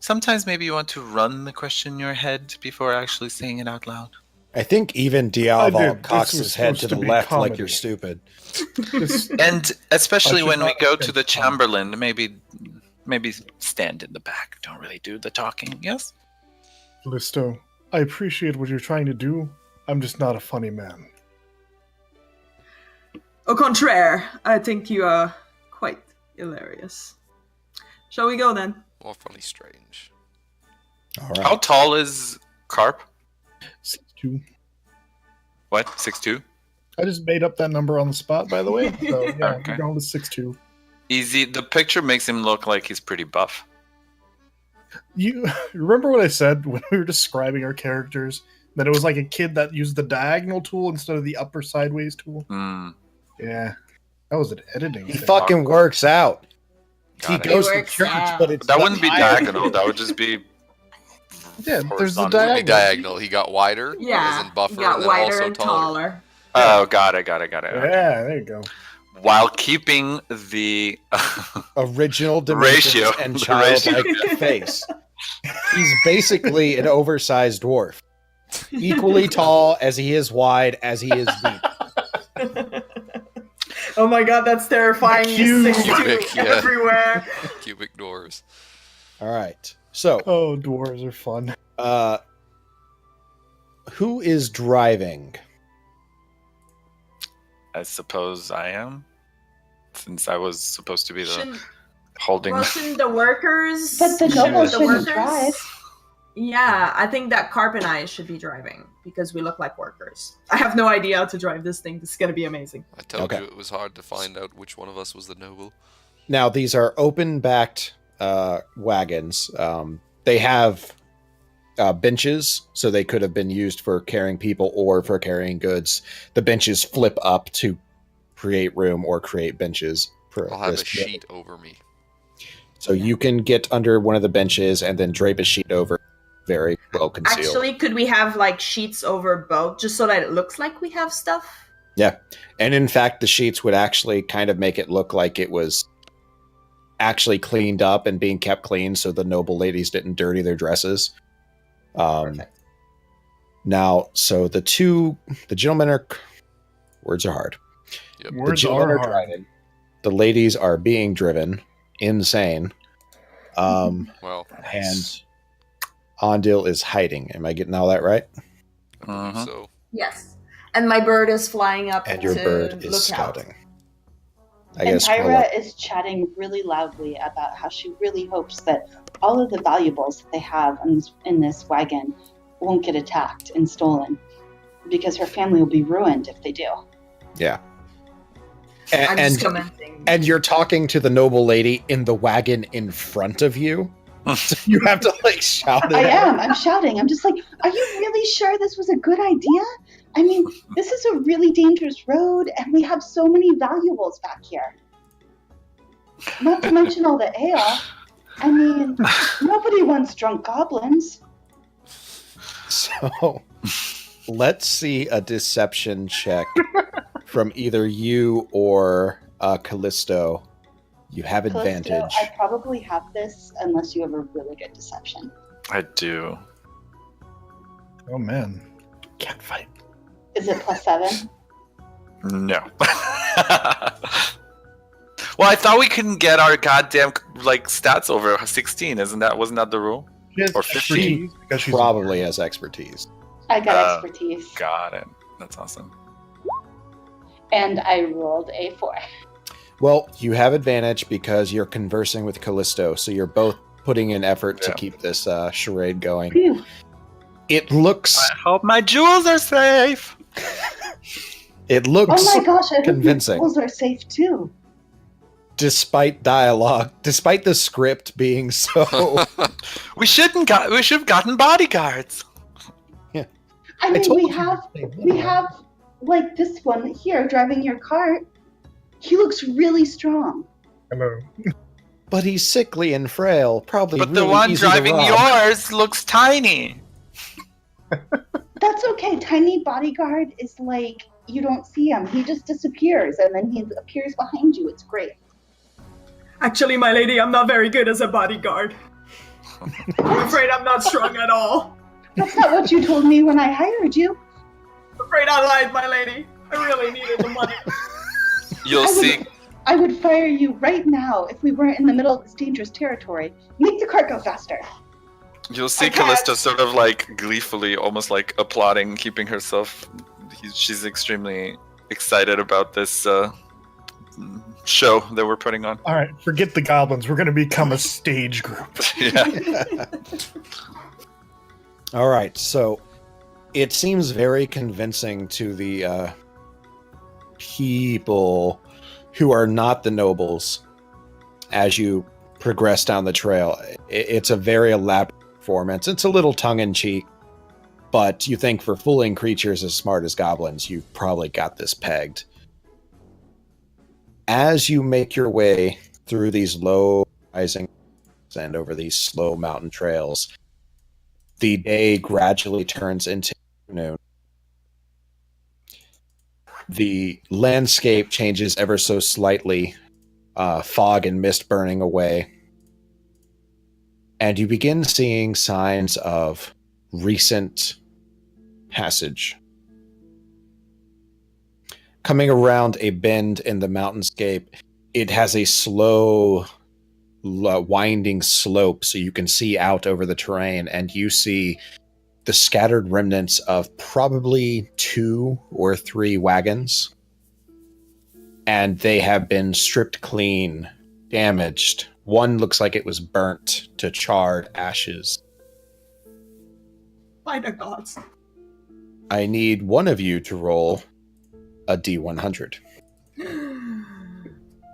Sometimes maybe you want to run the question in your head before actually saying it out loud. I think even Diaval cocks This was his head to supposed the to be left like comedy. you're stupid. And especially I should when we not go have to said the fun. Chamberlain, maybe stand in the back. Don't really do the talking. Yes. Listo, I appreciate what you're trying to do. I'm just not a funny man. Au contraire, I think you are quite hilarious. Shall we go then? Awfully strange. All right. How tall is Carp? 6'2". What? 6'2"? I just made up that number on the spot, by the way. So yeah, Okay. we're going with 6'2". Easy. The picture makes him look like he's pretty buff. You remember what I said when we were describing our characters? That it was like a kid that used the diagonal tool instead of the upper sideways tool? Hmm. Yeah. That was an editing He thing. fucking works out. He Got it. goes He to works church, out. but it's That the wouldn't be higher- diagonal. That would just be. Yeah, there's the horizontal. Diagonal. diagonal. Diagonal. He got wider. Yeah, As in buffer, you got and then wider also and taller. taller. Oh, got it. Yeah, there you go. While keeping the original dimensions Ratio. and The childlike ratio. face. He's basically an oversized dwarf. Equally tall as he is wide as he is deep. Oh my god, that's terrifying. Cubic, 6'2" yeah. everywhere. Cubic doors. All right. So, Oh, dwarves are fun. who is driving? I suppose I am, since I was supposed to be the Shouldn't, holding. well, shouldn't the workers? But the shouldn't nobles the shouldn't workers- drive. Yeah, I think that Carp and I should be driving because we look like workers. I have no idea how to drive this thing. This is gonna be amazing. I told Okay. you it was hard to find out which one of us was the noble. Now, these are open-backed wagons. They have benches, so they could have been used for carrying people or for carrying goods. The benches flip up to create room or create benches. For I'll have this a sheet over me. So you can get under one of the benches and then drape a sheet over, very well concealed. Actually, could we have like sheets over both just so that it looks like we have stuff? Yeah. And in fact, the sheets would actually kind of make it look like it was actually cleaned up and being kept clean so the noble ladies didn't dirty their dresses. Now, so the gentlemen are, words are hard. Yep. The Words gentlemen are are hard. driving. The ladies are being driven. Insane. Well, And Ondil is hiding. Am I getting all that right? Mhm. so Yes. And my bird is flying up And your to bird look is out. scouting. I And guess Tyra Carla- is chatting really loudly about how she really hopes that all of the valuables that they have in this wagon won't get attacked and stolen, because her family will be ruined if they do. Yeah. I'm And, just commenting. and you're talking to the noble lady in the wagon in front of you. So you have to like shout it I out. am. I'm shouting. I'm just like, are you really sure this was a good idea? I mean, this is a really dangerous road, and we have so many valuables back here. Not to mention all the ale. I mean, nobody wants drunk goblins. So let's see a deception check from either you or Callisto. You have Callisto, advantage. I probably have this unless you have a really good deception. I do. Oh man, can't fight. Is it +7? No. Well, I thought we couldn't get our goddamn like stats over 16. Wasn't that the rule? She has Or 15. expertise because she's Probably has expertise. I got expertise, Got it. That's awesome. and I rolled a 4. Well, you have advantage because you're conversing with Callisto, so you're both putting in effort to Yeah. keep this charade going. Phew. It looks. I hope my jewels are safe. It looks. Oh my gosh, I hope convincing. your tools are safe too. Despite dialogue, despite the script being so. We should have gotten bodyguards. I mean, told we you have to stay we there. have like this one here driving your cart. He looks really strong. Hello. But he's sickly and frail. Probably. But really the one easy to driving rob. yours looks tiny. That's okay. Tiny bodyguard is like you don't see him. He just disappears and then he appears behind you. It's great. Actually, my lady, I'm not very good as a bodyguard. I'm afraid I'm not strong at all. That's not what you told me when I hired you. I'm afraid I lied, my lady. I really needed the money. You'll see. I would fire you right now if we weren't in the middle of this dangerous territory. Make the cart go faster. You'll see I can't. Callista sort of like gleefully, almost like applauding, keeping herself. She's extremely excited about this show that we're putting on. All right, forget the goblins. We're going to become a stage group. Yeah. All right, so it seems very convincing to the people who are not the nobles as you progress down the trail. It's a very elaborate performance. It's a little tongue-in-cheek, but you think for fooling creatures as smart as goblins, you've probably got this pegged. As you make your way through these low rising and over these slow mountain trails, the day gradually turns into noon. The landscape changes ever so slightly, fog and mist burning away, and you begin seeing signs of recent passage. Coming around a bend in the mountainscape, it has a slow, winding slope, so you can see out over the terrain, and you see the scattered remnants of probably 2 or 3 wagons, and they have been stripped clean, damaged. One looks like it was burnt to charred ashes. By the gods. I need one of you to roll a D100.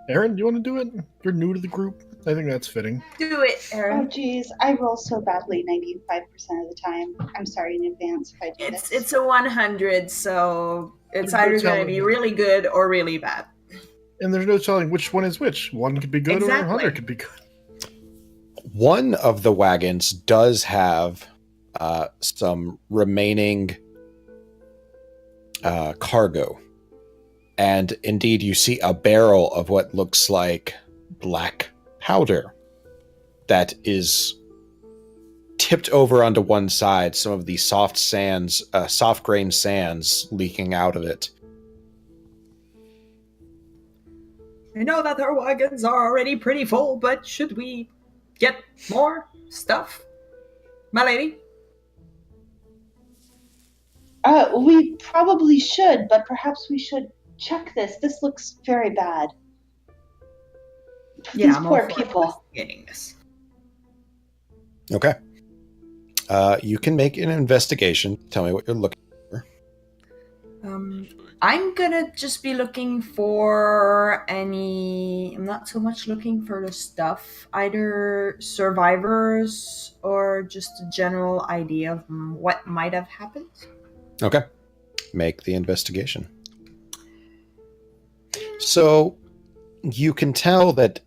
Aaron, do you want to do it? You're new to the group. I think that's fitting. Do it, Oh, Aaron. geez. I roll so badly 95% of the time. I'm sorry in advance if I do this. It's a 100, so it's There's no either going to telling. be really good or really bad. And there's no telling which one is which. One could be good or Exactly. 100 could be good. One of the wagons does have some remaining cargo. And indeed, you see a barrel of what looks like black powder that is tipped over onto one side, some of the soft sands, soft grain sands leaking out of it. I know that our wagons are already pretty full, but should we get more stuff, my lady? We probably should, but perhaps we should check this. This looks very bad. Yeah, These I'm poor all for people. investigating this. Okay. You can make an investigation. Tell me what you're looking for. I'm gonna just be looking for any. I'm not so much looking for the stuff, either survivors or just a general idea of what might have happened. Okay. Make the investigation. So you can tell that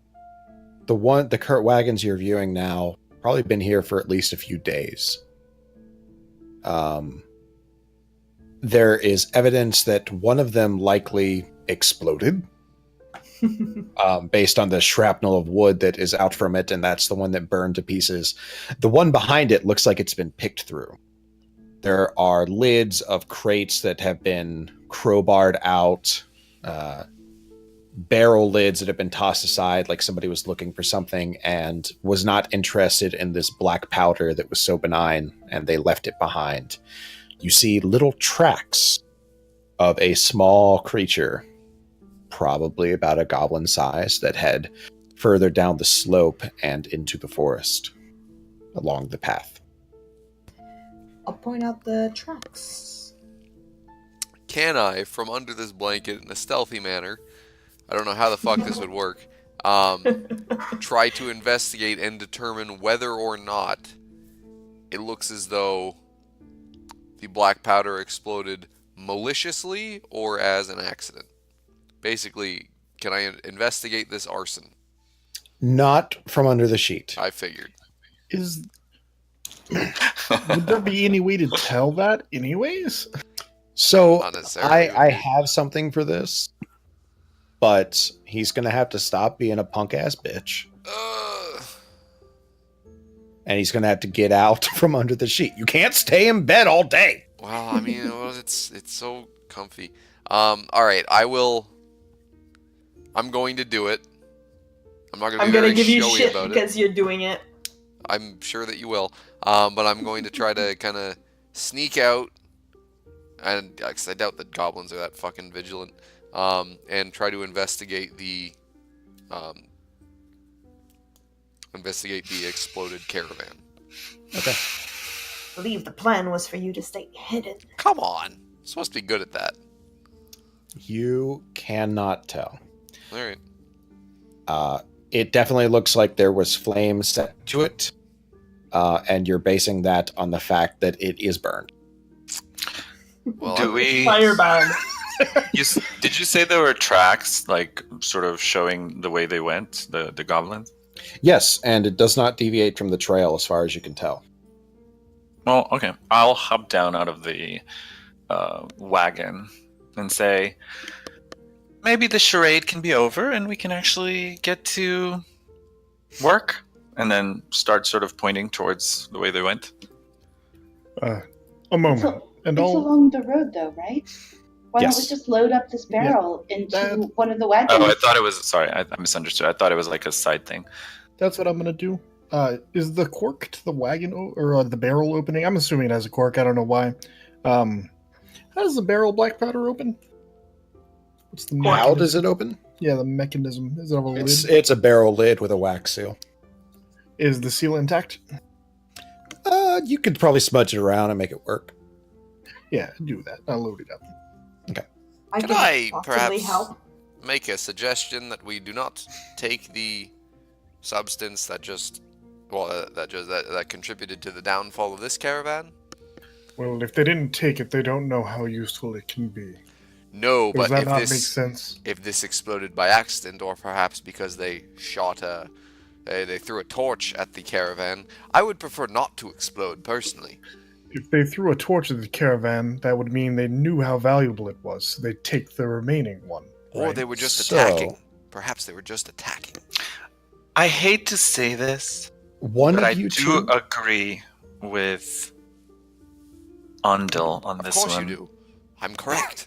the cart wagons you're viewing now probably been here for at least a few days. There is evidence that one of them likely exploded, based on the shrapnel of wood that is out from it, and that's the one that burned to pieces. The one behind it looks like it's been picked through. There are lids of crates that have been crowbarred out, barrel lids that have been tossed aside like somebody was looking for something and was not interested in this black powder that was so benign, and they left it behind. You see little tracks of a small creature, probably about a goblin size, that head further down the slope and into the forest along the path. I'll point out the tracks. Can I, from under this blanket in a stealthy manner, I don't know how the fuck this would work, try to investigate and determine whether or not it looks as though the black powder exploded maliciously or as an accident? Basically, can I investigate this arson? Not from under the sheet. I figured. Would there be any way to tell that anyways? So Not necessarily. I have something for this, but he's going to have to stop being a punk ass bitch. and he's going to have to get out from under the sheet. You can't stay in bed all day. Well, I mean, it's so comfy. All right, I'm going to do it. I'm not going to I'm be gonna very give you showy shit about it. because you're doing it. I'm sure that you will. But I'm going to try to kind of sneak out, and because I doubt that goblins are that fucking vigilant, and try to investigate the exploded caravan. Okay. I believe the plan was for you to stay hidden. Come on, I'm supposed to be good at that. You cannot tell. All right. It definitely looks like there was flame set to it, and you're basing that on the fact that it is burned. Well, Do we? Firebound. Did you say there were tracks, like sort of showing the way they went, the goblins? Yes, and it does not deviate from the trail as far as you can tell. Well, okay. I'll hop down out of the wagon and say, maybe the charade can be over and we can actually get to work, and then start sort of pointing towards the way they went. A moment. And It's all along the road, though, right? Why don't we Yes. just load up this barrel into one of the wagons? Oh, I thought it was. Sorry, I misunderstood. I thought it was like a side thing. that's what I'm gonna do. Is the cork to the wagon or the barrel opening? I'm assuming it has a cork. I don't know why. How does the barrel black powder open? What's the How mechanism? does it open? Yeah, the mechanism. Is it a lid? It's a barrel lid with a wax seal. Is the seal intact? You could probably smudge it around and make it work. Yeah, do that. I'll load it up. Can I possibly perhaps help? make a suggestion that we do not take the substance that contributed to the downfall of this caravan? Well, if they didn't take it, they don't know how useful it can be. No, Does but that if not make this sense? exploded by accident, or perhaps because they they threw a torch at the caravan, I would prefer not to explode personally. If they threw a torch at the caravan, that would mean they knew how valuable it was, so they'd take the remaining one. Or right? they were just So- attacking. Perhaps they were just attacking. I hate to say this, One but of I you do two. agree with Ondil on Of this course one. you do. I'm correct.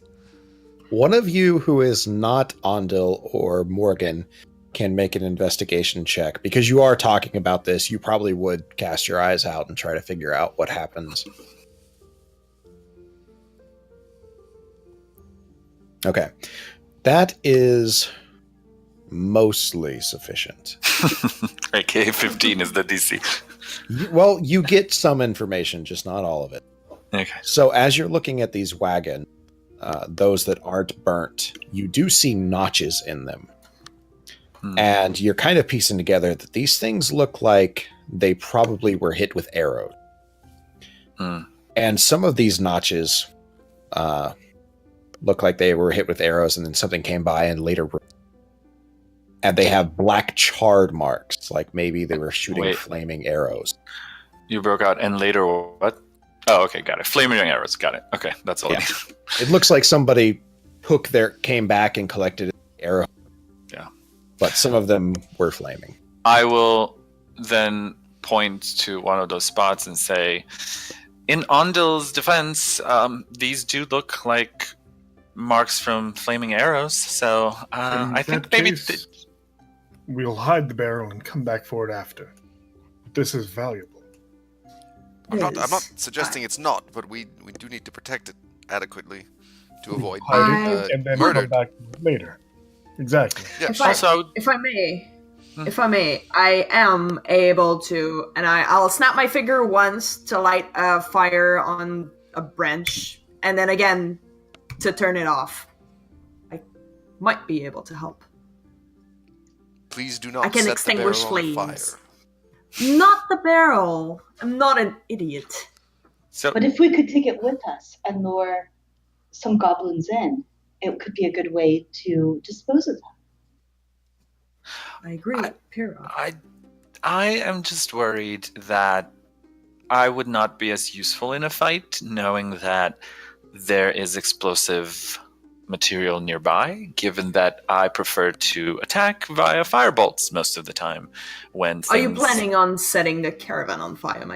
One of you who is not Ondil or Morgan can make an investigation check. Because you are talking about this, you probably would cast your eyes out and try to figure out what happens. Okay. That is mostly sufficient. AKA 15 is the DC. Well, you get some information, just not all of it. Okay. So as you're looking at these wagons, those that aren't burnt, you do see notches in them. And you're kind of piecing together that these things look like they probably were hit with arrows. And some of these notches look like they were hit with arrows and then something came by and later... And they have black charred marks, like maybe they were shooting Wait. flaming arrows. You broke out, and later what? Oh, okay, got it. Flaming arrows, got it. Okay, that's all. Yeah. I need. It looks like somebody came back and collected an arrow. Yeah. But some of them were flaming. I will then point to one of those spots and say, in Ondil's defense, these do look like marks from flaming arrows. So In I think that maybe case, we'll hide the barrel and come back for it after. This is valuable. I'm not Yes. suggesting it's not, but we do need to protect it adequately to avoid Hide being it and then murdered. come back later. Exactly. Yeah, If I- also I would If I may, I am able to, and I'll snap my finger once to light a fire on a branch, and then again to turn it off. I might be able to help. please do not I can set extinguish the barrel on flames. fire. Not the barrel. I'm not an idiot. so But if we could take it with us and lure some goblins in, it could be a good way to dispose of them. I agree, Pyrrha. I am just worried that I would not be as useful in a fight, knowing that there is explosive material nearby, given that I prefer to attack via firebolts most of the time when Are you things- planning on setting the caravan on fire,